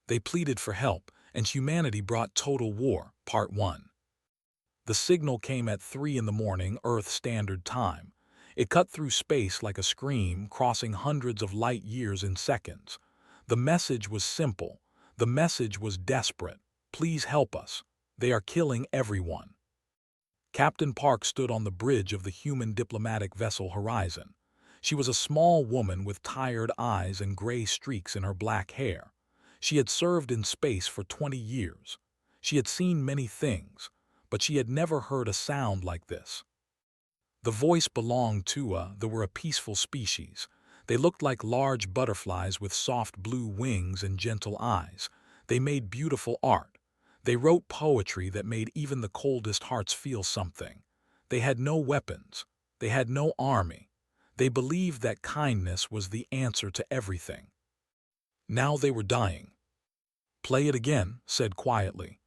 They pleaded for help, and humanity brought total war, Part 1. The signal came at 3 in the morning, Earth Standard Time. It cut through space like a scream, crossing hundreds of light years in seconds. The message was simple. The message was desperate. Please help us. They are killing everyone. Captain Park stood on the bridge of the human diplomatic vessel Horizon. She was a small woman with tired eyes and gray streaks in her black hair. She had served in space for 20 years. She had seen many things, but she had never heard a sound like this. The voice belonged to they were a peaceful species. They looked like large butterflies with soft blue wings and gentle eyes. They made beautiful art. They wrote poetry that made even the coldest hearts feel something. They had no weapons. They had no army. They believed that kindness was the answer to everything. Now they were dying. "Play it again," said quietly.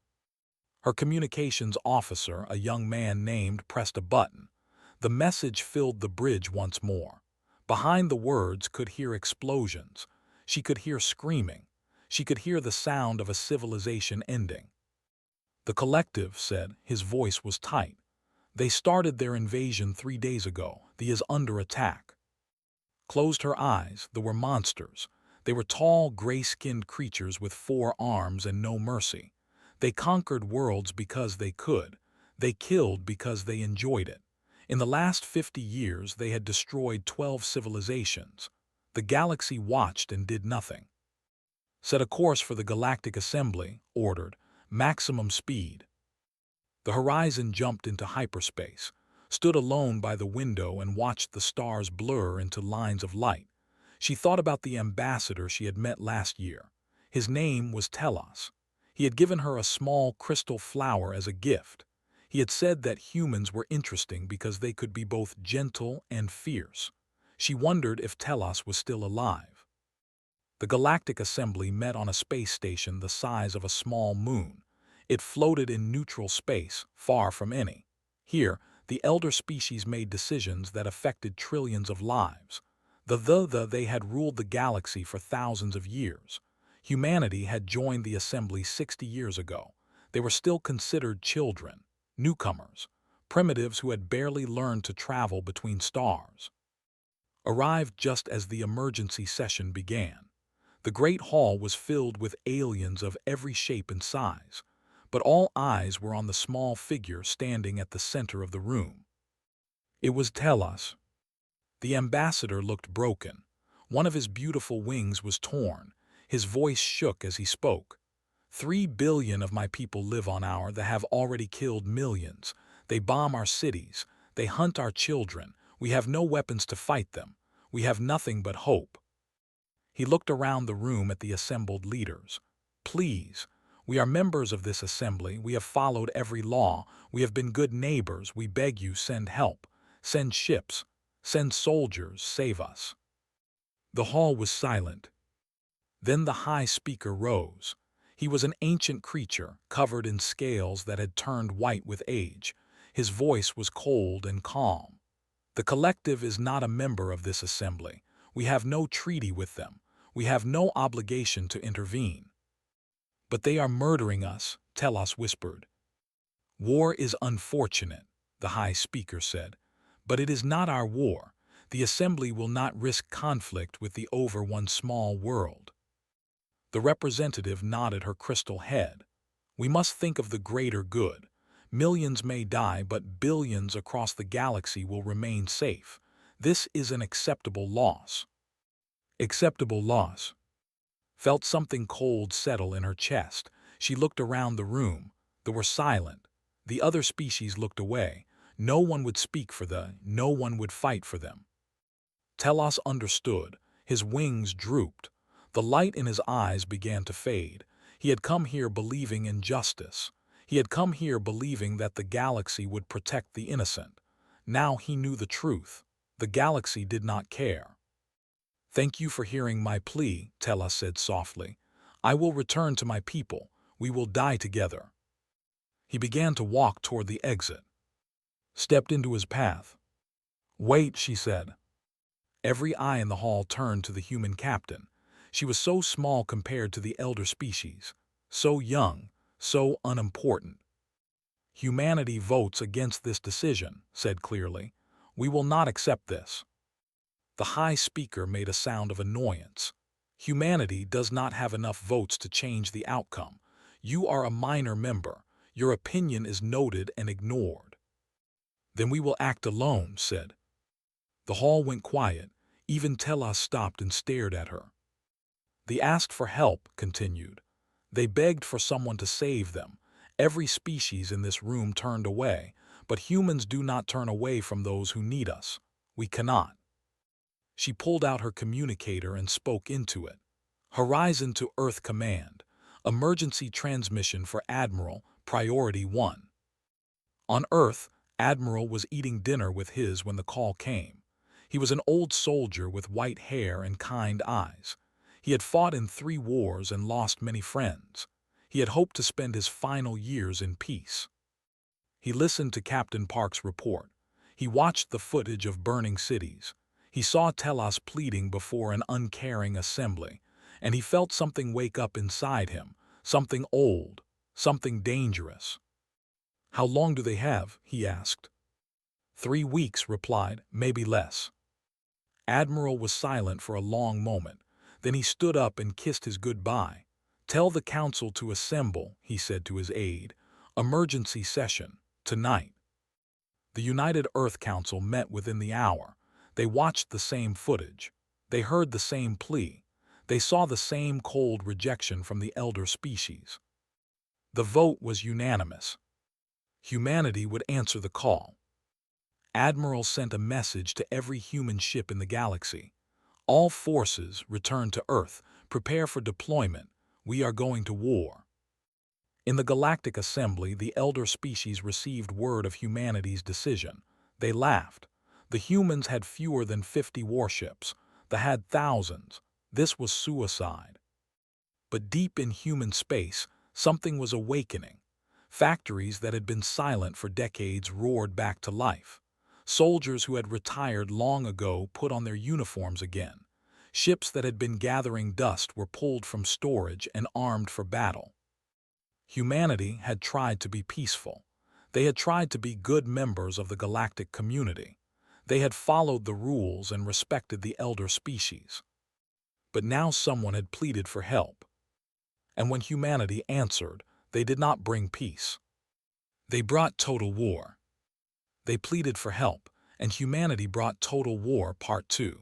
Her communications officer, a young man named, pressed a button. The message filled the bridge once more. Behind the words could hear explosions. She could hear screaming. She could hear the sound of a civilization ending. "The collective," said, his voice was tight. "They started their invasion 3 days ago. They is under attack." Closed her eyes. They were monsters. They were tall, gray-skinned creatures with 4 arms and no mercy. They conquered worlds because they could. They killed because they enjoyed it. In the last 50 years, they had destroyed 12 civilizations. The galaxy watched and did nothing. "Set a course for the Galactic Assembly," ordered. "Maximum speed." The Horizon jumped into hyperspace, stood alone by the window and watched the stars blur into lines of light. She thought about the ambassador she had met last year. His name was Telos. He had given her a small crystal flower as a gift. He had said that humans were interesting because they could be both gentle and fierce. She wondered if Telos was still alive. The Galactic Assembly met on a space station the size of a small moon. It floated in neutral space, far from any. Here, the elder species made decisions that affected trillions of lives. They had ruled the galaxy for thousands of years. Humanity had joined the assembly 60 years ago. They were still considered children, newcomers, primitives who had barely learned to travel between stars. Arrived just as the emergency session began. The great hall was filled with aliens of every shape and size, but all eyes were on the small figure standing at the center of the room. It was Telos. The ambassador looked broken. One of his beautiful wings was torn. His voice shook as he spoke. 3 billion of my people live on our that have already killed millions. They bomb our cities. They hunt our children. We have no weapons to fight them. We have nothing but hope." He looked around the room at the assembled leaders. "Please, we are members of this assembly. We have followed every law. We have been good neighbors. We beg you, send help. Send ships. Send soldiers. Save us." The hall was silent. Then the high speaker rose. He was an ancient creature, covered in scales that had turned white with age. His voice was cold and calm. "The collective is not a member of this assembly. We have no treaty with them. We have no obligation to intervene." "But they are murdering us," Telos whispered. "War is unfortunate," the high speaker said, "but it is not our war. The assembly will not risk conflict with the over one small world." The representative nodded her crystal head. "We must think of the greater good. Millions may die, but billions across the galaxy will remain safe. This is an acceptable loss." Acceptable loss. Felt something cold settle in her chest. She looked around the room. They were silent. The other species looked away. No one would speak for them. No one would fight for them. Telos understood. His wings drooped. The light in his eyes began to fade. He had come here believing in justice. He had come here believing that the galaxy would protect the innocent. Now he knew the truth. The galaxy did not care. "Thank you for hearing my plea," Telos said softly. "I will return to my people. We will die together." He began to walk toward the exit. Stepped into his path. "Wait," she said. Every eye in the hall turned to the human captain. She was so small compared to the elder species, so young, so unimportant. Humanity votes against this decision, said clearly. We will not accept this. The High Speaker made a sound of annoyance. Humanity does not have enough votes to change the outcome. You are a minor member. Your opinion is noted and ignored. Then we will act alone, said. The hall went quiet. Even Telas stopped and stared at her. They asked for help, continued. They begged for someone to save them. Every species in this room turned away, but humans do not turn away from those who need us. We cannot. She pulled out her communicator and spoke into it. Horizon to Earth Command. Emergency transmission for Admiral, Priority 1. On Earth, Admiral was eating dinner with his when the call came. He was an old soldier with white hair and kind eyes. He had fought in 3 wars and lost many friends. He had hoped to spend his final years in peace. He listened to Captain Park's report. He watched the footage of burning cities. He saw Telas pleading before an uncaring assembly, and he felt something wake up inside him, something old, something dangerous. How long do they have? He asked. 3 weeks, replied, maybe less. Admiral was silent for a long moment. Then he stood up and kissed his goodbye. Tell the council to assemble, he said to his aide. Emergency session, tonight. The United Earth Council met within the hour. They watched the same footage. They heard the same plea. They saw the same cold rejection from the elder species. The vote was unanimous. Humanity would answer the call. Admiral sent a message to every human ship in the galaxy. All forces return to Earth. Prepare for deployment. We are going to war. In the Galactic Assembly, the elder species received word of humanity's decision. They laughed. The humans had fewer than 50 warships. They had thousands. This was suicide. But deep in human space, something was awakening. Factories that had been silent for decades roared back to life. Soldiers who had retired long ago put on their uniforms again. Ships that had been gathering dust were pulled from storage and armed for battle. Humanity had tried to be peaceful. They had tried to be good members of the galactic community. They had followed the rules and respected the elder species. But now someone had pleaded for help. And when humanity answered, they did not bring peace. They brought total war. They pleaded for help, and humanity brought total war Part 2.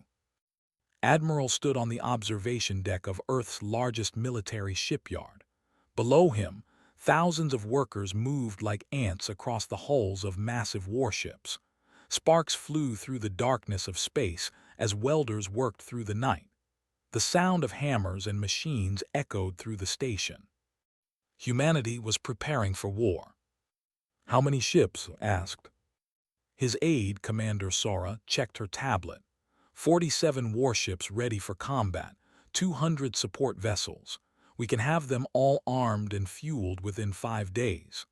Admiral stood on the observation deck of Earth's largest military shipyard. Below him, thousands of workers moved like ants across the hulls of massive warships. Sparks flew through the darkness of space as welders worked through the night. The sound of hammers and machines echoed through the station. Humanity was preparing for war. How many ships? Asked. His aide, Commander Sora, checked her tablet. 47 warships ready for combat, 200 support vessels. We can have them all armed and fueled within 5 days.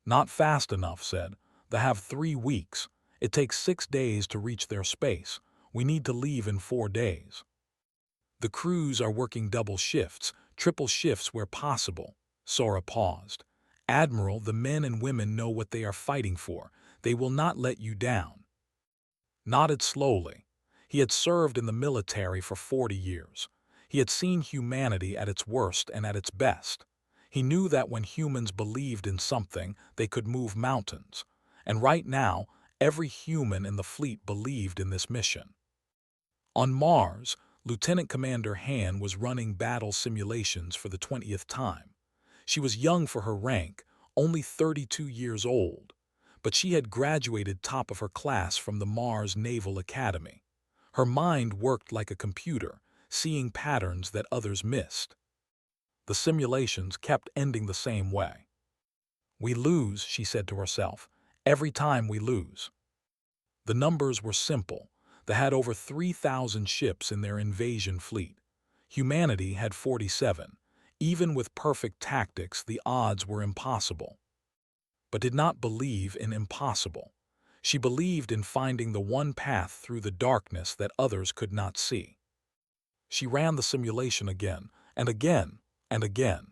Not fast enough, said. They have 3 weeks. It takes 6 days to reach their space. We need to leave in 4 days. The crews are working double shifts, triple shifts where possible. Sora paused. Admiral, the men and women know what they are fighting for. They will not let you down. Nodded slowly. He had served in the military for 40 years. He had seen humanity at its worst and at its best. He knew that when humans believed in something, they could move mountains. And right now, every human in the fleet believed in this mission. On Mars, Lieutenant Commander Han was running battle simulations for the 20th time. She was young for her rank, only 32 years old, but she had graduated top of her class from the Mars Naval Academy. Her mind worked like a computer, seeing patterns that others missed. The simulations kept ending the same way. We lose, she said to herself. Every time we lose. The numbers were simple. They had over 3,000 ships in their invasion fleet. Humanity had 47. Even with perfect tactics, the odds were impossible. But did not believe in impossible. She believed in finding the one path through the darkness that others could not see. She ran the simulation again, and again, and again.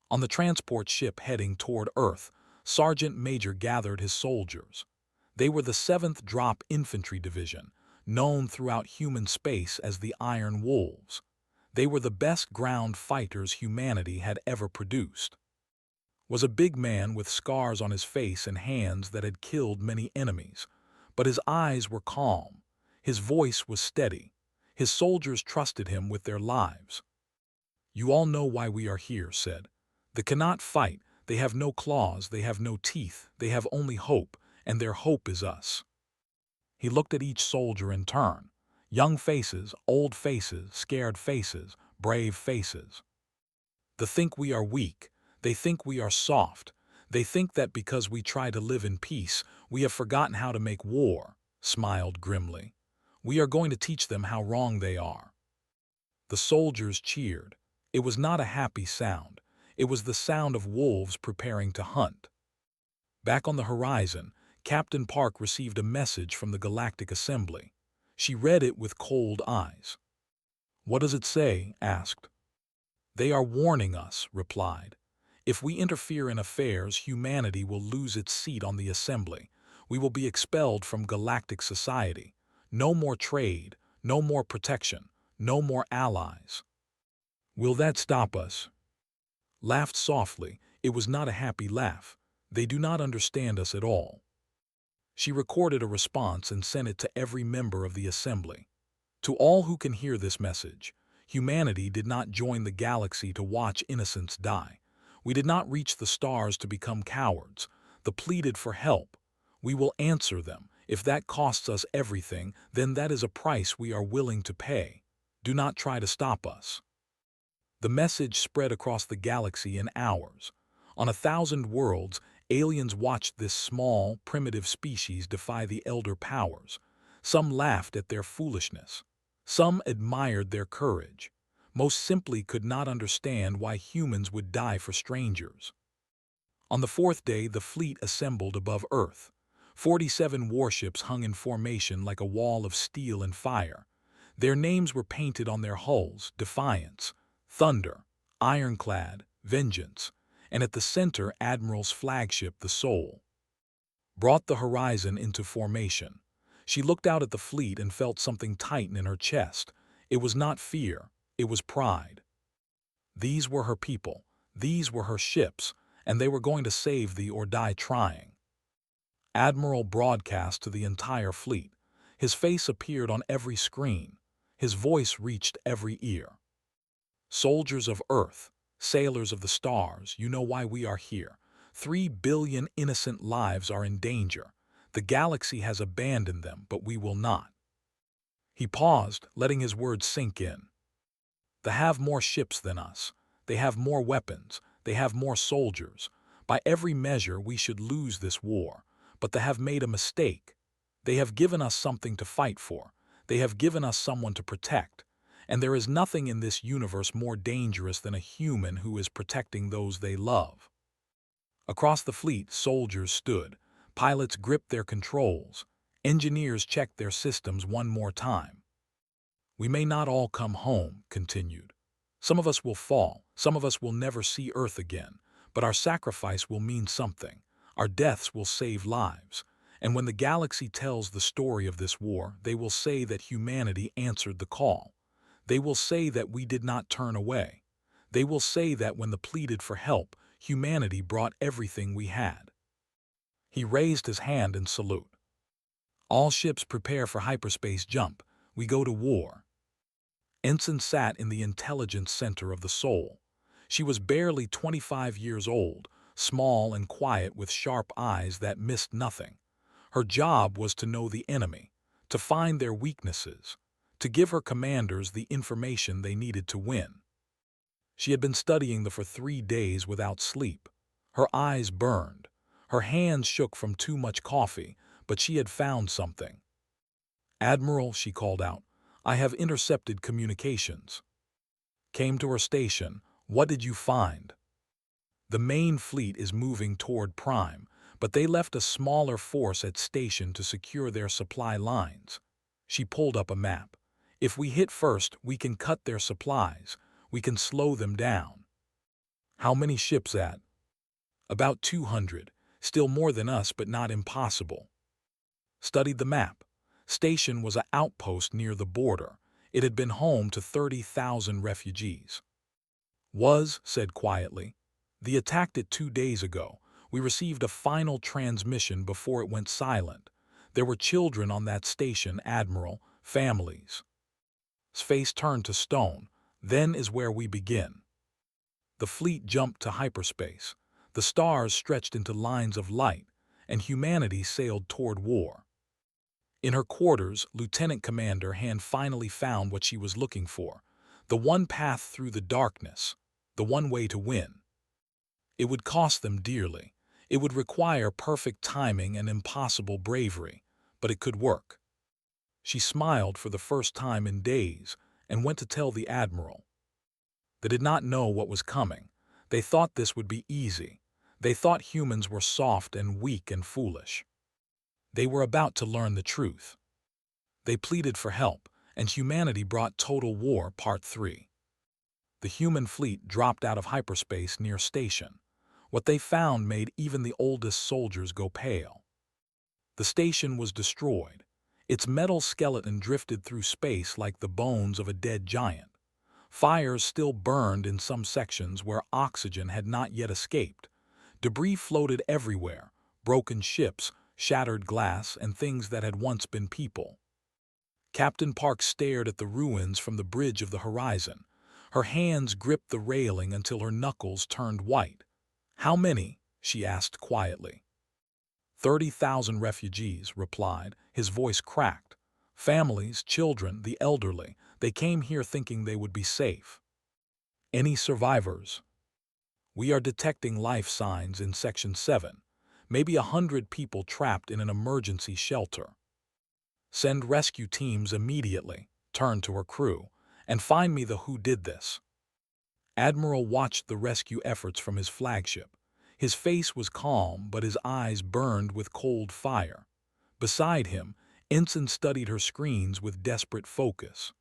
On the transport ship heading toward Earth, Sergeant Major gathered his soldiers. They were the 7th Drop Infantry Division, known throughout human space as the Iron Wolves. They were the best ground fighters humanity had ever produced. Was a big man with scars on his face and hands that had killed many enemies, but his eyes were calm. His voice was steady. His soldiers trusted him with their lives. "You all know why we are here," said. "They cannot fight, they have no claws, they have no teeth, they have only hope, and their hope is us." He looked at each soldier in turn. Young faces, old faces, scared faces, brave faces. They think we are weak. They think we are soft. They think that because we try to live in peace, we have forgotten how to make war, smiled grimly. We are going to teach them how wrong they are. The soldiers cheered. It was not a happy sound. It was the sound of wolves preparing to hunt. Back on the horizon, Captain Park received a message from the Galactic Assembly. She read it with cold eyes. "What does it say?" asked. "They are warning us," replied. "If we interfere in affairs, humanity will lose its seat on the Assembly. We will be expelled from galactic society. No more trade, no more protection, no more allies." "Will that stop us?" Laughed softly. It was not a happy laugh. "They do not understand us at all." She recorded a response and sent it to every member of the Assembly. To all who can hear this message, humanity did not join the galaxy to watch innocents die. We did not reach the stars to become cowards. They pleaded for help. We will answer them. If that costs us everything, then that is a price we are willing to pay. Do not try to stop us. The message spread across the galaxy in hours. On 1,000 worlds, aliens watched this small, primitive species defy the elder powers. Some laughed at their foolishness. Some admired their courage. Most simply could not understand why humans would die for strangers. On the 4th day, the fleet assembled above Earth. 47 warships hung in formation like a wall of steel and fire. Their names were painted on their hulls: Defiance, Thunder, Ironclad, Vengeance, and at the center Admiral's flagship, the Soul. Brought the horizon into formation. She looked out at the fleet and felt something tighten in her chest. It was not fear, it was pride. These were her people, these were her ships, and they were going to save thee or die trying. Admiral broadcast to the entire fleet. His face appeared on every screen. His voice reached every ear. "Soldiers of Earth, sailors of the stars, you know why we are here. 3 billion innocent lives are in danger. The galaxy has abandoned them, but we will not." He paused, letting his words sink in. "They have more ships than us. They have more weapons. They have more soldiers. By every measure, we should lose this war. But they have made a mistake. They have given us something to fight for. They have given us someone to protect. And there is nothing in this universe more dangerous than a human who is protecting those they love." Across the fleet, soldiers stood. Pilots gripped their controls. Engineers checked their systems one more time. "We may not all come home," continued. "Some of us will fall. Some of us will never see Earth again. But our sacrifice will mean something. Our deaths will save lives. And when the galaxy tells the story of this war, they will say that humanity answered the call. They will say that we did not turn away. They will say that when they pleaded for help, humanity brought everything we had." He raised his hand in salute. "All ships prepare for hyperspace jump. We go to war." Ensign sat in the intelligence center of the Soul. She was barely 25 years old, small and quiet with sharp eyes that missed nothing. Her job was to know the enemy, to find their weaknesses, to give her commanders the information they needed to win. She had been studying them for 3 days without sleep. Her eyes burned. Her hands shook from too much coffee, but she had found something. "Admiral," she called out, "I have intercepted communications." Came to her station. "What did you find?" "The main fleet is moving toward Prime, but they left a smaller force at station to secure their supply lines." She pulled up a map. If we hit first, we can cut their supplies. We can slow them down. How many ships at? About 200. Still more than us, but not impossible. Studied the map. Station was an outpost near the border. It had been home to 30,000 refugees. Said quietly. They attacked it 2 days ago. We received a final transmission before it went silent. There were children on that station, Admiral, families. His face turned to stone. Then is where we begin. The fleet jumped to hyperspace. The stars stretched into lines of light, and humanity sailed toward war. In her quarters, Lieutenant Commander Han finally found what she was looking for. The one path through the darkness. The one way to win. It would cost them dearly. It would require perfect timing and impossible bravery, but it could work. She smiled for the first time in days and went to tell the Admiral. They did not know what was coming. They thought this would be easy. They thought humans were soft and weak and foolish. They were about to learn the truth. They pleaded for help, and humanity brought Total War Part 3. The human fleet dropped out of hyperspace near station. What they found made even the oldest soldiers go pale. The station was destroyed. Its metal skeleton drifted through space like the bones of a dead giant. Fires still burned in some sections where oxygen had not yet escaped. Debris floated everywhere, broken ships, shattered glass, and things that had once been people. Captain Park stared at the ruins from the bridge of the horizon. Her hands gripped the railing until her knuckles turned white. How many? She asked quietly. 30,000 refugees, replied. His voice cracked. Families, children, the elderly, they came here thinking they would be safe. Any survivors? We are detecting life signs in Section 7. Maybe 100 people trapped in an emergency shelter. Send rescue teams immediately, turned to her crew, and find me the who did this. Admiral watched the rescue efforts from his flagship. His face was calm, but his eyes burned with cold fire. Beside him, Ensign studied her screens with desperate focus.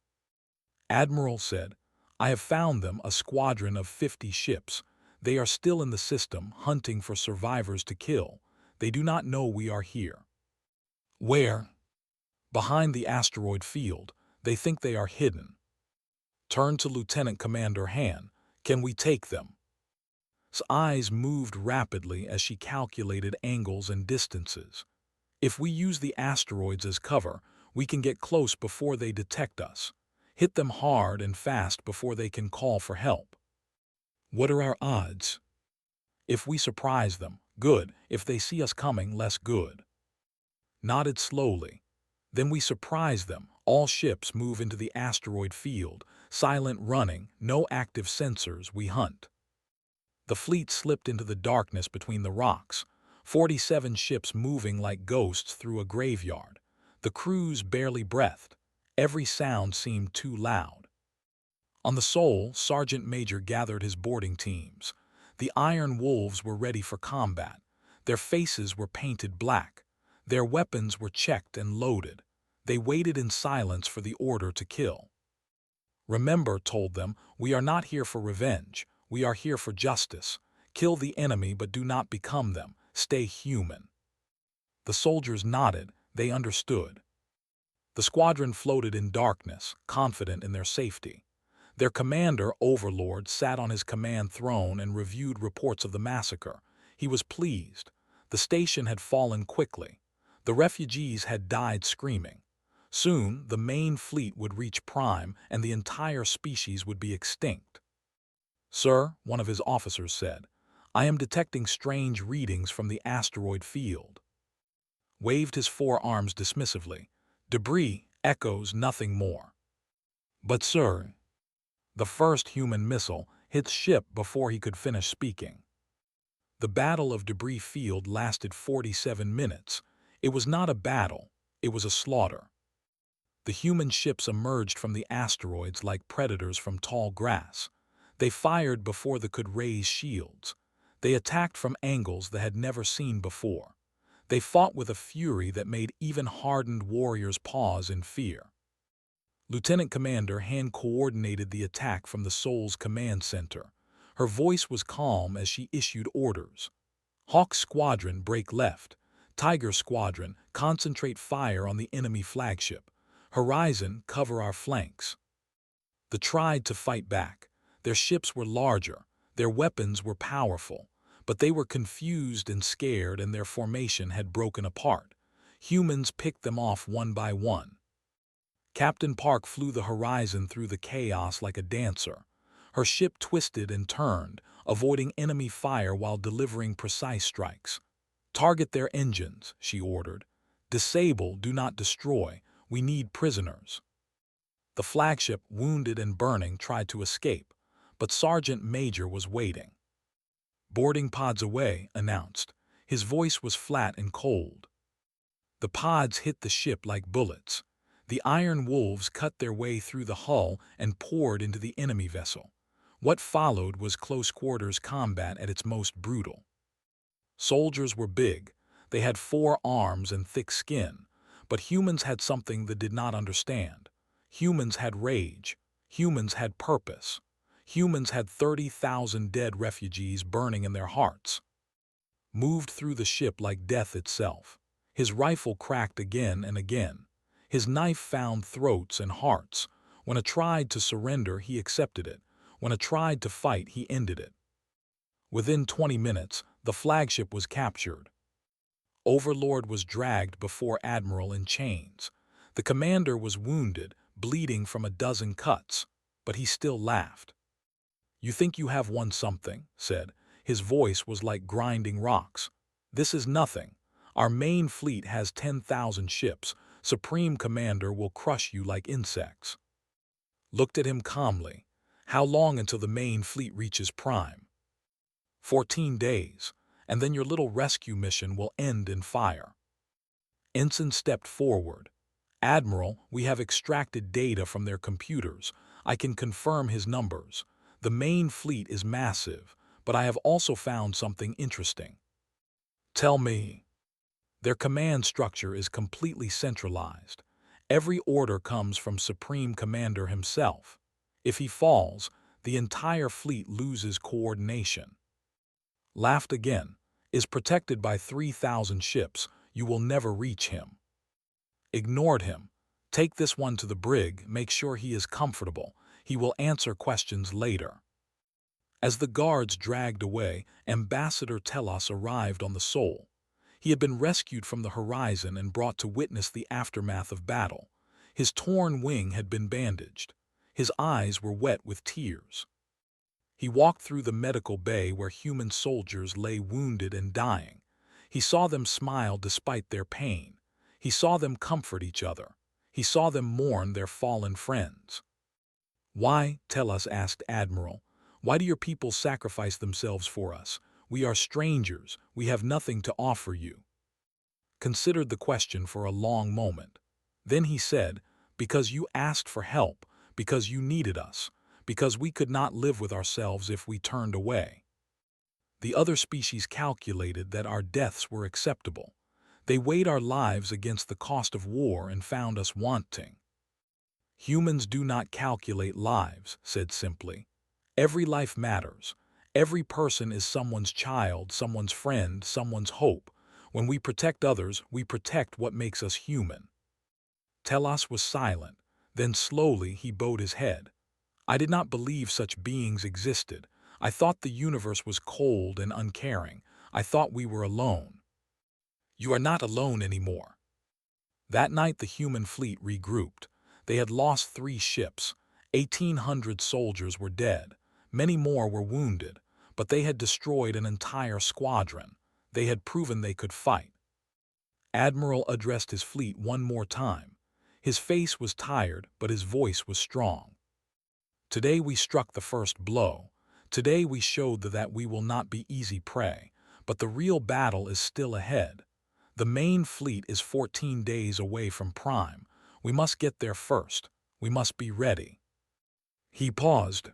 Admiral said, I have found them, a squadron of 50 ships. They are still in the system, hunting for survivors to kill. They do not know we are here. Where? Behind the asteroid field. They think they are hidden. Turned to Lieutenant Commander Han. Can we take them? His eyes moved rapidly as she calculated angles and distances. If we use the asteroids as cover, we can get close before they detect us. Hit them hard and fast before they can call for help. What are our odds? If we surprise them, good. If they see us coming, less good. Nodded slowly. Then we surprise them. All ships move into the asteroid field. Silent running, no active sensors, we hunt. The fleet slipped into the darkness between the rocks. 47 ships moving like ghosts through a graveyard. The crews barely breathed. Every sound seemed too loud. On the Sol, Sergeant Major gathered his boarding teams. The Iron Wolves were ready for combat. Their faces were painted black. Their weapons were checked and loaded. They waited in silence for the order to kill. Remember, told them, we are not here for revenge. We are here for justice. Kill the enemy, but do not become them. Stay human. The soldiers nodded. They understood. The squadron floated in darkness, confident in their safety. Their commander, Overlord, sat on his command throne and reviewed reports of the massacre. He was pleased. The station had fallen quickly. The refugees had died screaming. Soon, the main fleet would reach prime and the entire species would be extinct. Sir, one of his officers said, I am detecting strange readings from the asteroid field. Waved his forearms dismissively. Debris, echoes, nothing more. But sir, the first human missile hit ship before he could finish speaking. The Battle of Debris Field lasted 47 minutes. It was not a battle, it was a slaughter. The human ships emerged from the asteroids like predators from tall grass. They fired before they could raise shields. They attacked from angles they had never seen before. They fought with a fury that made even hardened warriors pause in fear. Lieutenant Commander hand-coordinated the attack from the Soul's command center. Her voice was calm as she issued orders. Hawk Squadron, break left. Tiger Squadron, concentrate fire on the enemy flagship. Horizon, cover our flanks. They tried to fight back. Their ships were larger, their weapons were powerful, but they were confused and scared, and their formation had broken apart. Humans picked them off one by one. Captain Park flew the Horizon through the chaos like a dancer. Her ship twisted and turned, avoiding enemy fire while delivering precise strikes. Target their engines, she ordered. Disable, do not destroy. We need prisoners. The flagship, wounded and burning, tried to escape, but Sergeant Major was waiting. Boarding pods away, announced. His voice was flat and cold. The pods hit the ship like bullets. The iron wolves cut their way through the hull and poured into the enemy vessel. What followed was close-quarters combat at its most brutal. Soldiers were big. They had 4 arms and thick skin, but humans had something they did not understand. Humans had rage. Humans had purpose. Humans had 30,000 dead refugees burning in their hearts. Moved through the ship like death itself. His rifle cracked again and again. His knife found throats and hearts. When a tried to surrender, he accepted it. When a tried to fight, he ended it. Within 20 minutes, the flagship was captured. Overlord was dragged before Admiral in chains. The commander was wounded, bleeding from a dozen cuts, but he still laughed. "You think you have won something," said. His voice was like grinding rocks. "This is nothing. Our main fleet has 10,000 ships. Supreme Commander will crush you like insects." Looked at him calmly. "How long until the main fleet reaches prime?" 14 days, and then your little rescue mission will end in fire." Ensign stepped forward. "Admiral, we have extracted data from their computers. I can confirm his numbers. The main fleet is massive, but I have also found something interesting." "Tell me." "Their command structure is completely centralized. Every order comes from Supreme Commander himself. If he falls, the entire fleet loses coordination." Laughed again. "Is protected by 3,000 ships. You will never reach him." Ignored him. "Take this one to the brig, make sure he is comfortable. He will answer questions later." As the guards dragged away, Ambassador Telos arrived on the Soul. He had been rescued from the Horizon and brought to witness the aftermath of battle. His torn wing had been bandaged. His eyes were wet with tears. He walked through the medical bay where human soldiers lay wounded and dying. He saw them smile despite their pain. He saw them comfort each other. He saw them mourn their fallen friends. "Why," Telos asked Admiral, "why do your people sacrifice themselves for us? We are strangers. We have nothing to offer you." Considered the question for a long moment. Then he said, "Because you asked for help, because you needed us, because we could not live with ourselves if we turned away." The other species calculated that our deaths were acceptable. They weighed our lives against the cost of war and found us wanting. "Humans do not calculate lives," said simply. "Every life matters. Every person is someone's child, someone's friend, someone's hope. When we protect others, we protect what makes us human." Telos was silent. Then slowly he bowed his head. "I did not believe such beings existed. I thought the universe was cold and uncaring. I thought we were alone." "You are not alone anymore." That night the human fleet regrouped. They had lost 3 ships. 1,800 soldiers were dead. Many more were wounded, but they had destroyed an entire squadron. They had proven they could fight. Admiral addressed his fleet one more time. His face was tired, but his voice was strong. "Today we struck the first blow. Today we showed that we will not be easy prey, but the real battle is still ahead. The main fleet is 14 days away from prime. We must get there first. We must be ready." He paused.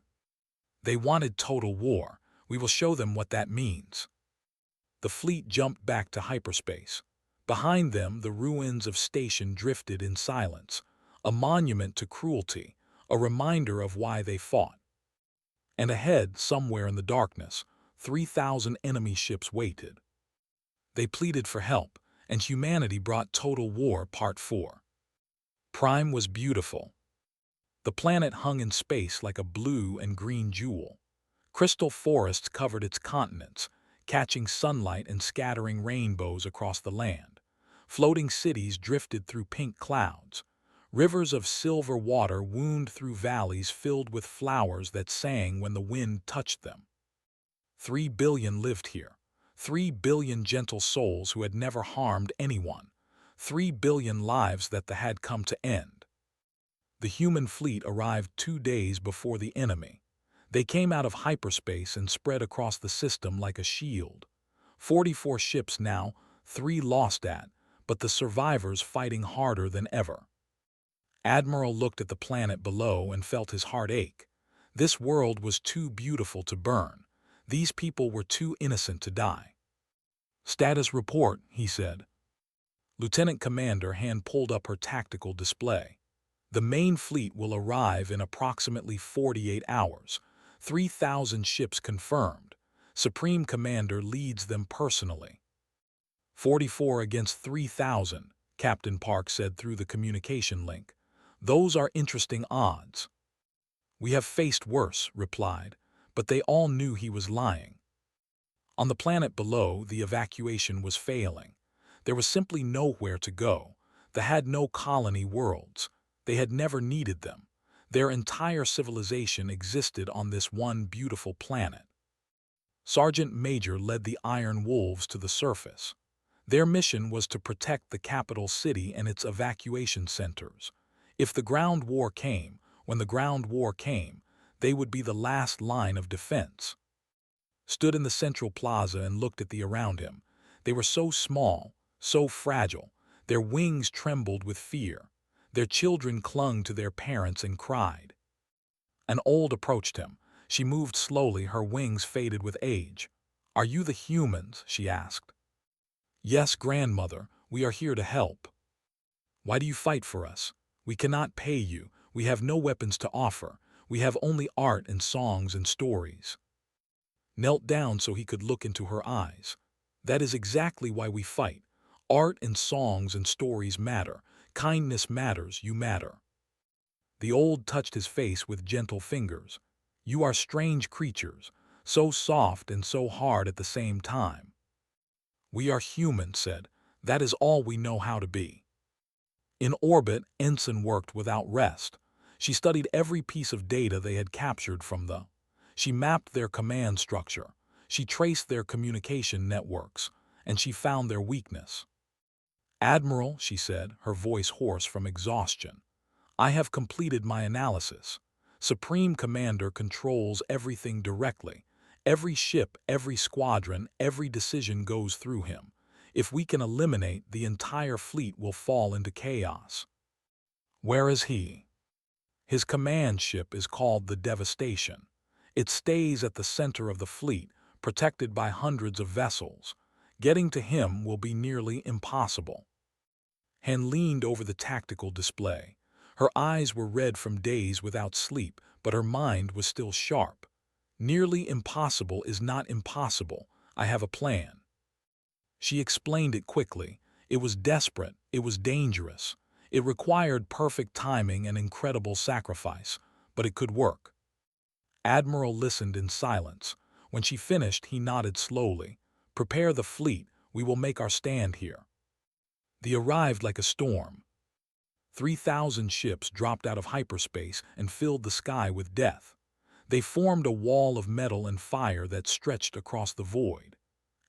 "They wanted total war. We will show them what that means." The fleet jumped back to hyperspace. Behind them, the ruins of Station drifted in silence. a monument to cruelty, a reminder of why they fought. And ahead, somewhere in the darkness, 3,000 enemy ships waited. They pleaded for help, and humanity brought Total War Part 4. Prime was beautiful. The planet hung in space like a blue and green jewel. Crystal forests covered its continents, catching sunlight and scattering rainbows across the land. Floating cities drifted through pink clouds. Rivers of silver water wound through valleys filled with flowers that sang when the wind touched them. 3 billion lived here. 3 billion gentle souls who had never harmed anyone. 3 billion lives that had come to end. The human fleet arrived 2 days before the enemy. They came out of hyperspace and spread across the system like a shield. 44 ships now, 3 lost but the survivors fighting harder than ever. Admiral looked at the planet below and felt his heart ache. This world was too beautiful to burn. These people were too innocent to die. "Status report," he said. Lieutenant Commander hand pulled up her tactical display. "The main fleet will arrive in approximately 48 hours. 3,000 ships confirmed. Supreme Commander leads them personally." 44 against 3,000, Captain Park said through the communication link. "Those are interesting odds." "We have faced worse," replied, but they all knew he was lying. On the planet below, the evacuation was failing. There was simply nowhere to go. They had no colony worlds. They had never needed them. Their entire civilization existed on this one beautiful planet. Sergeant Major led the Iron Wolves to the surface. Their mission was to protect the capital city and its evacuation centers. If the ground war came, when the ground war came, they would be the last line of defense. Stood in the central plaza and looked at the around him. They were so small, so fragile. Their wings trembled with fear. Their children clung to their parents and cried. An old approached him. She moved slowly, her wings faded with age. "Are you the humans?" she asked. "Yes, grandmother, we are here to help." "Why do you fight for us? We cannot pay you. We have no weapons to offer. We have only art and songs and stories." Knelt down so he could look into her eyes. "That is exactly why we fight. Art and songs and stories matter. Kindness matters, you matter." The old touched his face with gentle fingers. "You are strange creatures, so soft and so hard at the same time." "We are human," said. "That is all we know how to be." In orbit, Ensign worked without rest. She studied every piece of data they had captured from the. She mapped their command structure. She traced their communication networks, and she found their weakness. "Admiral," she said, her voice hoarse from exhaustion, "I have completed my analysis. Supreme Commander controls everything directly. Every ship, every squadron, every decision goes through him. If we can eliminate, the entire fleet will fall into chaos." "Where is he?" "His command ship is called the Devastation. It stays at the center of the fleet, protected by hundreds of vessels. Getting to him will be nearly impossible." Hen leaned over the tactical display. Her eyes were red from days without sleep, but her mind was still sharp. "Nearly impossible is not impossible. I have a plan." She explained it quickly. It was desperate. It was dangerous. It required perfect timing and incredible sacrifice, but it could work. Admiral listened in silence. When she finished, he nodded slowly. "Prepare the fleet. We will make our stand here." They arrived like a storm. 3,000 ships dropped out of hyperspace and filled the sky with death. They formed a wall of metal and fire that stretched across the void.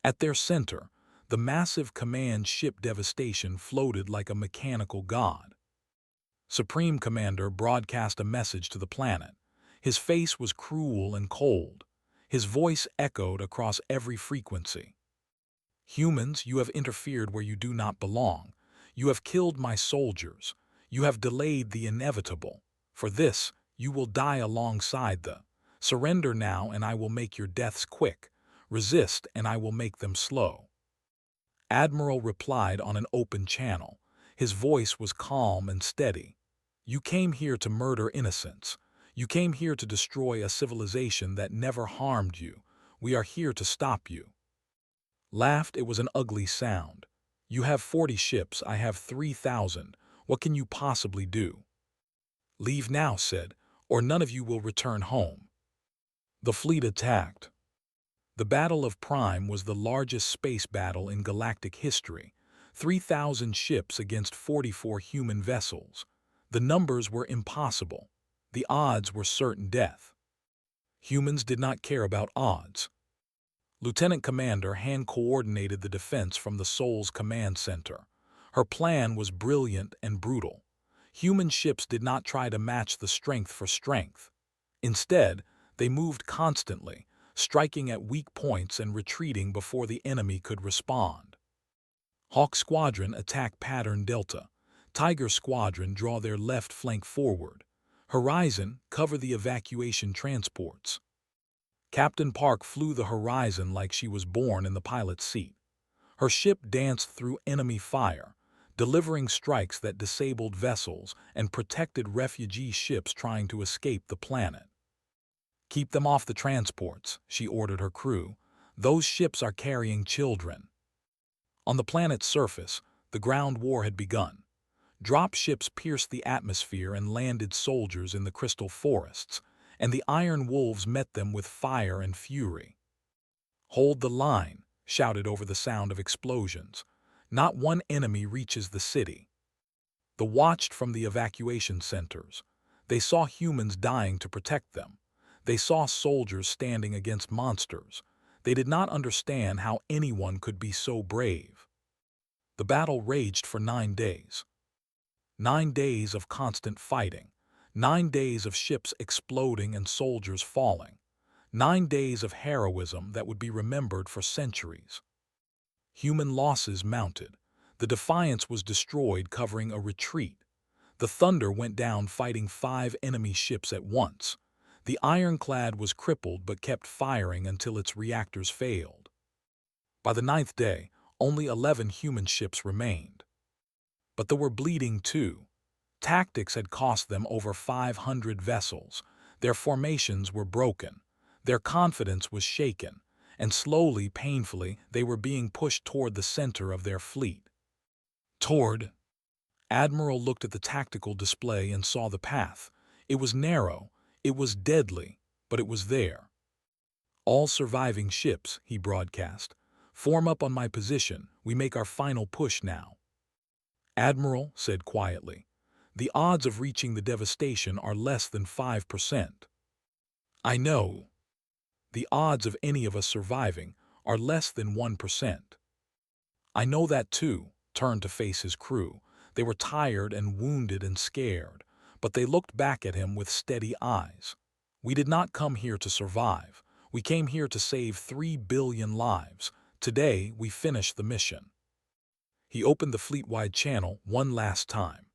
At their center, the massive command ship Devastation floated like a mechanical god. Supreme Commander broadcast a message to the planet. His face was cruel and cold. His voice echoed across every frequency. "Humans, you have interfered where you do not belong. You have killed my soldiers. You have delayed the inevitable. For this, you will die alongside the. Surrender now and I will make your deaths quick. Resist and I will make them slow." Admiral replied on an open channel. His voice was calm and steady. You came here to murder innocents. You came here to destroy a civilization that never harmed you. We are here to stop you." Laughed, it was an ugly sound. "You have 40 ships, I have 3,000. What can you possibly do?" "Leave now," said, "or none of you will return home." The fleet attacked. The Battle of Prime was the largest space battle in galactic history. 3,000 ships against 44 human vessels. The numbers were impossible. The odds were certain death. Humans did not care about odds. Lieutenant Commander hand-coordinated the defense from the Sol's command center. Her plan was brilliant and brutal. Human ships did not try to match the strength for strength. Instead, they moved constantly, striking at weak points and retreating before the enemy could respond. Hawk Squadron attack pattern Delta. Tiger Squadron draw their left flank forward. Horizon cover the evacuation transports. Captain Park flew the horizon like she was born in the pilot's seat. Her ship danced through enemy fire, delivering strikes that disabled vessels and protected refugee ships trying to escape the planet. "Keep them off the transports," she ordered her crew. "Those ships are carrying children." On the planet's surface, the ground war had begun. Drop ships pierced the atmosphere and landed soldiers in the crystal forests, and the Iron Wolves met them with fire and fury. "Hold the line," shouted over the sound of explosions. "Not one enemy reaches the city." They watched from the evacuation centers. They saw humans dying to protect them. They saw soldiers standing against monsters. They did not understand how anyone could be so brave. The battle raged for 9 days. 9 days of constant fighting. 9 days of ships exploding and soldiers falling. 9 days of heroism that would be remembered for centuries. Human losses mounted. The Defiance was destroyed, covering a retreat. The Thunder went down fighting 5 enemy ships at once. The Ironclad was crippled but kept firing until its reactors failed. By the 9th day, only 11 human ships remained. But they were bleeding too. Tactics had cost them over 500 vessels. Their formations were broken. Their confidence was shaken, and slowly, painfully, they were being pushed toward the center of their fleet. Admiral looked at the tactical display and saw the path. It was narrow, it was deadly, but it was there. "All surviving ships," he broadcast, "form up on my position. We make our final push now." Admiral said quietly, "The odds of reaching the devastation are less than 5%. "I know. The odds of any of us surviving are less than 1%. "I know that too," turned to face his crew. They were tired and wounded and scared, but they looked back at him with steady eyes. "We did not come here to survive. We came here to save 3 billion lives. Today, we finish the mission." He opened the fleet-wide channel one last time.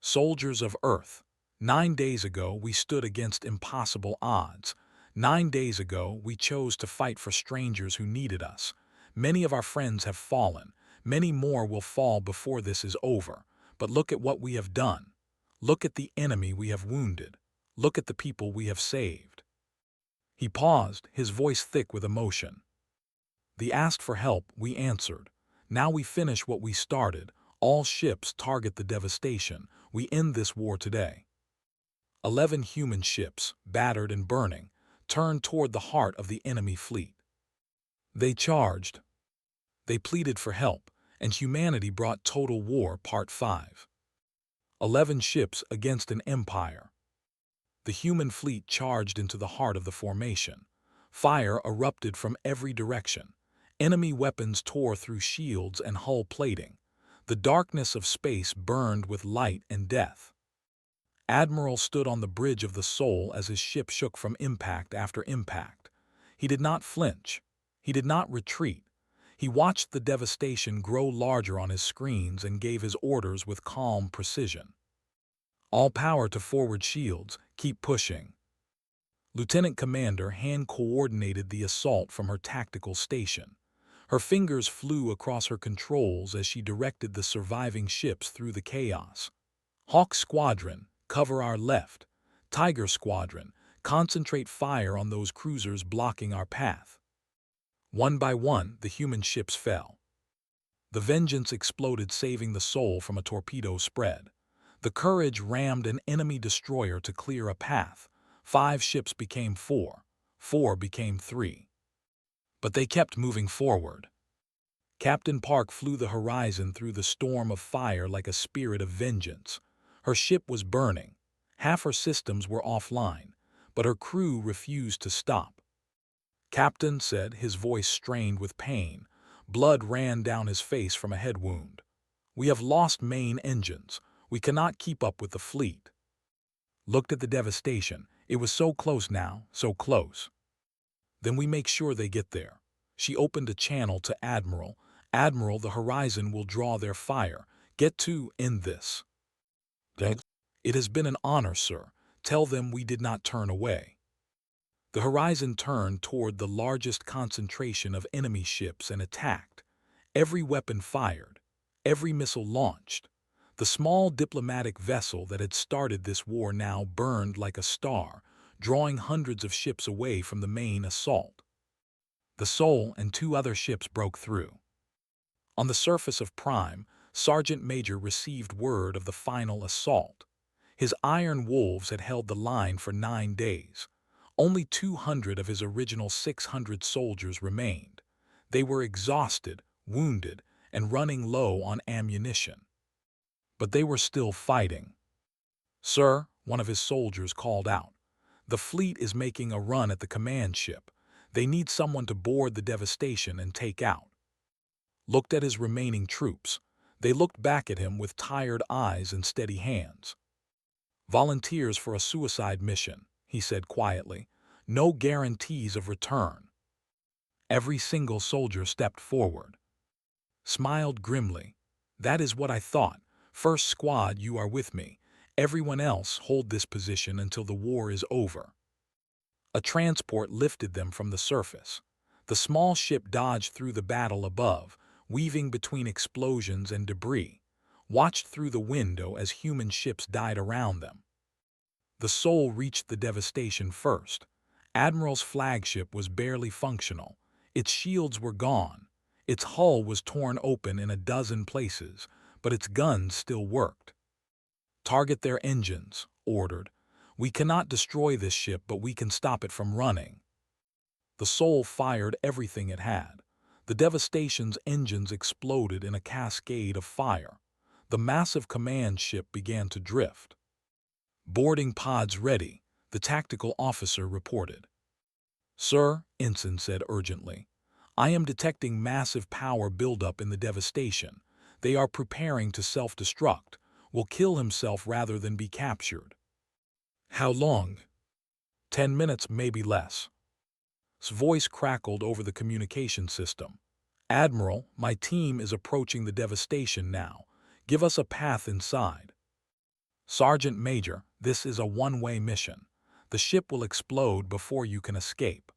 "Soldiers of Earth, 9 days ago we stood against impossible odds. 9 days ago we chose to fight for strangers who needed us. Many of our friends have fallen. Many more will fall before this is over. But look at what we have done. Look at the enemy we have wounded. Look at the people we have saved." He paused, his voice thick with emotion. "They asked for help, we answered. Now we finish what we started. All ships target the devastation. We end this war today." 11 human ships, battered and burning, turned toward the heart of the enemy fleet. They charged. They pleaded for help, and humanity brought Total War Part 5. 11 ships against an empire. The human fleet charged into the heart of the formation. Fire erupted from every direction. Enemy weapons tore through shields and hull plating. The darkness of space burned with light and death. Admiral stood on the bridge of the Sol as his ship shook from impact after impact. He did not flinch. He did not retreat. He watched the devastation grow larger on his screens and gave his orders with calm precision. "All power to forward shields, keep pushing." Lieutenant Commander hand-coordinated the assault from her tactical station. Her fingers flew across her controls as she directed the surviving ships through the chaos. Hawk Squadron, cover our left. Tiger Squadron, concentrate fire on those cruisers blocking our path. One by one, the human ships fell. The Vengeance exploded, saving the Soul from a torpedo spread. The Courage rammed an enemy destroyer to clear a path. 5 ships became 4. 4 became 3. But they kept moving forward. Captain Park flew the horizon through the storm of fire like a spirit of vengeance. Her ship was burning. Half her systems were offline, but her crew refused to stop. "Captain," said, his voice strained with pain. Blood ran down his face from a head wound. "We have lost main engines. We cannot keep up with the fleet." Looked at the devastation. It was so close now, so close. "Then we make sure they get there." She opened a channel to Admiral. "Admiral, the horizon will draw their fire. Get to end this." "It has been an honor, sir. Tell them we did not turn away." The horizon turned toward the largest concentration of enemy ships and attacked. Every weapon fired. Every missile launched. The small diplomatic vessel that had started this war now burned like a star, drawing hundreds of ships away from the main assault. The Soul and 2 other ships broke through. On the surface of Prime, Sergeant Major received word of the final assault. His Iron Wolves had held the line for 9 days. Only 200 of his original 600 soldiers remained. They were exhausted, wounded, and running low on ammunition. But they were still fighting. "Sir," one of his soldiers called out, "the fleet is making a run at the command ship. They need someone to board the devastation and take out." Looked at his remaining troops. They looked back at him with tired eyes and steady hands. "Volunteers for a suicide mission," he said quietly. "No guarantees of return." Every single soldier stepped forward. Smiled grimly. "That is what I thought. First squad, you are with me. Everyone else, hold this position until the war is over." A transport lifted them from the surface. The small ship dodged through the battle above, weaving between explosions and debris, watched through the window as human ships died around them. The Soul reached the devastation first. Admiral's flagship was barely functional. Its shields were gone. Its hull was torn open in a dozen places, but its guns still worked. "Target their engines," ordered. "We cannot destroy this ship, but we can stop it from running." The Soul fired everything it had. The devastation's engines exploded in a cascade of fire. The massive command ship began to drift. "Boarding pods ready," the tactical officer reported. "Sir," Ensign said urgently, "I am detecting massive power buildup in the devastation. They are preparing to self-destruct. Will kill himself rather than be captured." "How long?" 10 minutes, maybe less." His voice crackled over the communication system. "Admiral, my team is approaching the devastation now. Give us a path inside." "Sergeant Major, this is a one-way mission. The ship will explode before you can escape."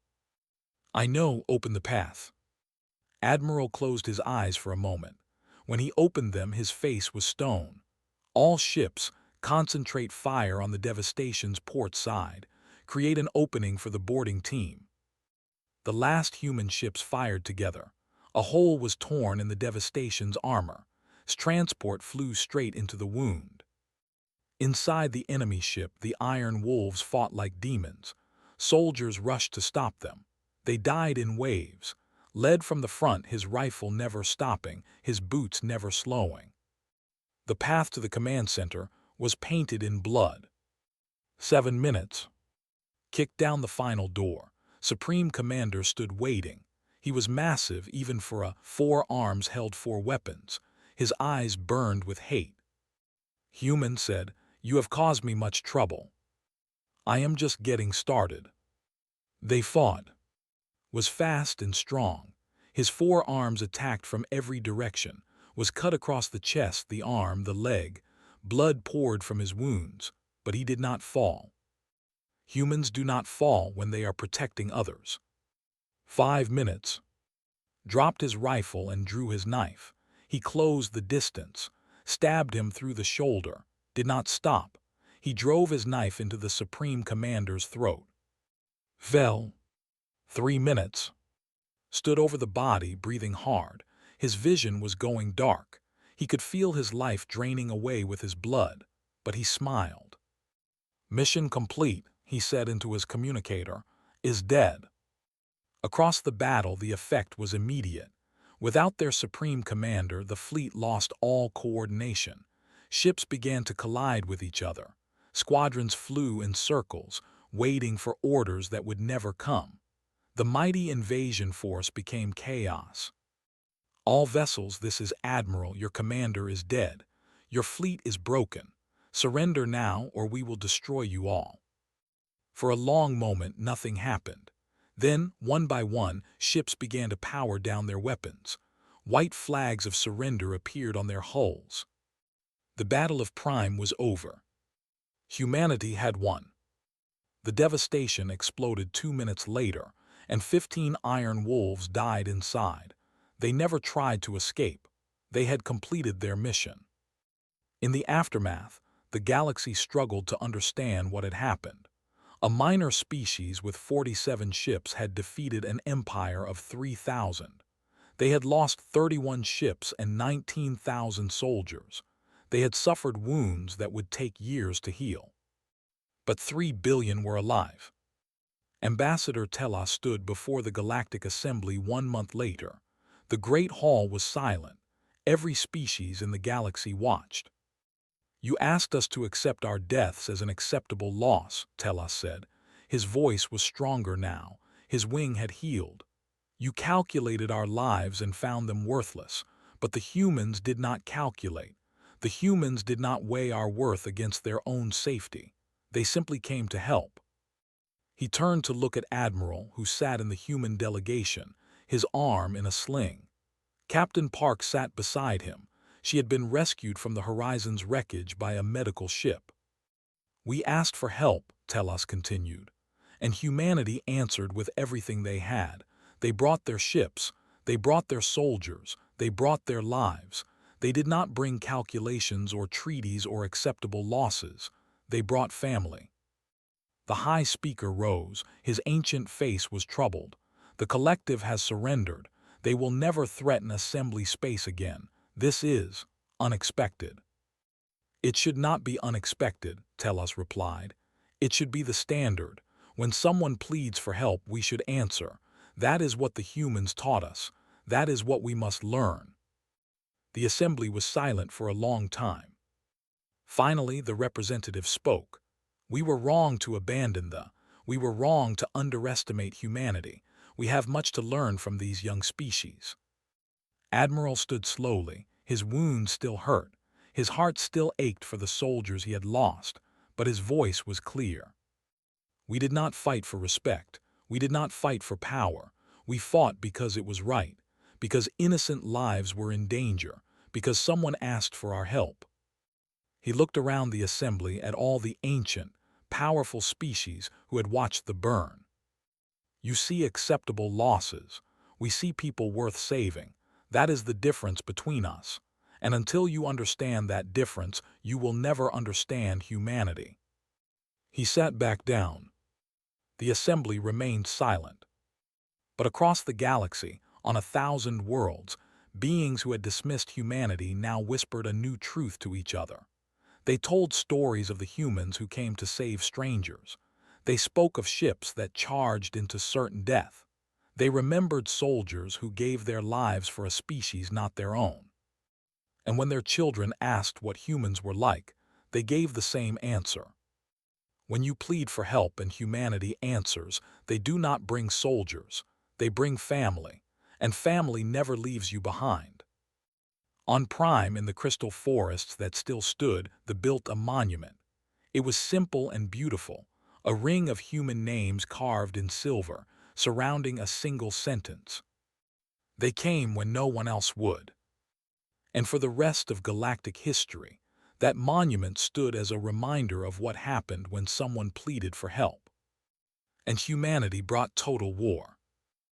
"I know, open the path." Admiral closed his eyes for a moment. When he opened them, his face was stone. "All ships, concentrate fire on the devastation's port side. Create an opening for the boarding team." The last human ships fired together. A hole was torn in the devastation's armor. Its transport flew straight into the wound. Inside the enemy ship, the Iron Wolves fought like demons. Soldiers rushed to stop them. They died in waves. Led from the front, his rifle never stopping, his boots never slowing. The path to the command center was painted in blood. 7 minutes. Kicked down the final door. Supreme Commander stood waiting. He was massive even for a 4 arms held 4 weapons. His eyes burned with hate. "Human," said, "you have caused me much trouble. I am just getting started." They fought. Was fast and strong. His 4 arms attacked from every direction, was cut across the chest, the arm, the leg. Blood poured from his wounds, but he did not fall. Humans do not fall when they are protecting others. 5 minutes. Dropped his rifle and drew his knife. He closed the distance, stabbed him through the shoulder. did not stop. He drove his knife into the Supreme Commander's throat. Vel, 3 minutes. Stood over the body, breathing hard. His vision was going dark. He could feel his life draining away with his blood, but he smiled. Mission complete, he said into his communicator, is dead. Across the battle, the effect was immediate. Without their supreme commander, the fleet lost all coordination. Ships began to collide with each other. Squadrons flew in circles, waiting for orders that would never come. The mighty invasion force became chaos. All vessels, this is Admiral, your commander is dead. Your fleet is broken. Surrender now, or we will destroy you all. For a long moment, nothing happened. Then, one by one, ships began to power down their weapons. White flags of surrender appeared on their hulls. The Battle of Prime was over. Humanity had won. The devastation exploded 2 minutes later, and 15 Iron Wolves died inside. They never tried to escape. They had completed their mission. In the aftermath, the galaxy struggled to understand what had happened. A minor species with 47 ships had defeated an empire of 3,000. They had lost 31 ships and 19,000 soldiers. They had suffered wounds that would take years to heal. But 3 billion were alive. Ambassador Telos stood before the Galactic Assembly 1 month later. The Great Hall was silent. Every species in the galaxy watched. You asked us to accept our deaths as an acceptable loss, Telos said. His voice was stronger now. His wing had healed. You calculated our lives and found them worthless, but the humans did not calculate. The humans did not weigh our worth against their own safety. They simply came to help. He turned to look at Admiral, who sat in the human delegation, his arm in a sling. Captain Park sat beside him. She had been rescued from the Horizon's wreckage by a medical ship. We asked for help, Telos continued, and humanity answered with everything they had. They brought their ships, they brought their soldiers, they brought their lives. They did not bring calculations or treaties or acceptable losses. They brought family. The High Speaker rose. His ancient face was troubled. The collective has surrendered. They will never threaten assembly space again. This is unexpected. It should not be unexpected, Telos replied. It should be the standard. When someone pleads for help, we should answer. That is what the humans taught us. That is what we must learn. The assembly was silent for a long time. Finally, the representative spoke. We were wrong to abandon we were wrong to underestimate humanity. We have much to learn from these young species. Admiral stood slowly. His wounds still hurt. His heart still ached for the soldiers he had lost, but his voice was clear. We did not fight for respect. We did not fight for power. We fought because it was right, because innocent lives were in danger, because someone asked for our help. He looked around the assembly at all the ancient, powerful species who had watched the burn. You see acceptable losses. We see people worth saving. That is the difference between us. And until you understand that difference, you will never understand humanity. He sat back down. The assembly remained silent. But across the galaxy, on 1,000 worlds, beings who had dismissed humanity now whispered a new truth to each other. They told stories of the humans who came to save strangers. They spoke of ships that charged into certain death. They remembered soldiers who gave their lives for a species not their own. And when their children asked what humans were like, they gave the same answer. When you plead for help and humanity answers, they do not bring soldiers, they bring family, and family never leaves you behind. On Prime, in the crystal forests that still stood, they built a monument. It was simple and beautiful, a ring of human names carved in silver, surrounding a single sentence. They came when no one else would. And for the rest of galactic history, that monument stood as a reminder of what happened when someone pleaded for help. And humanity brought total war.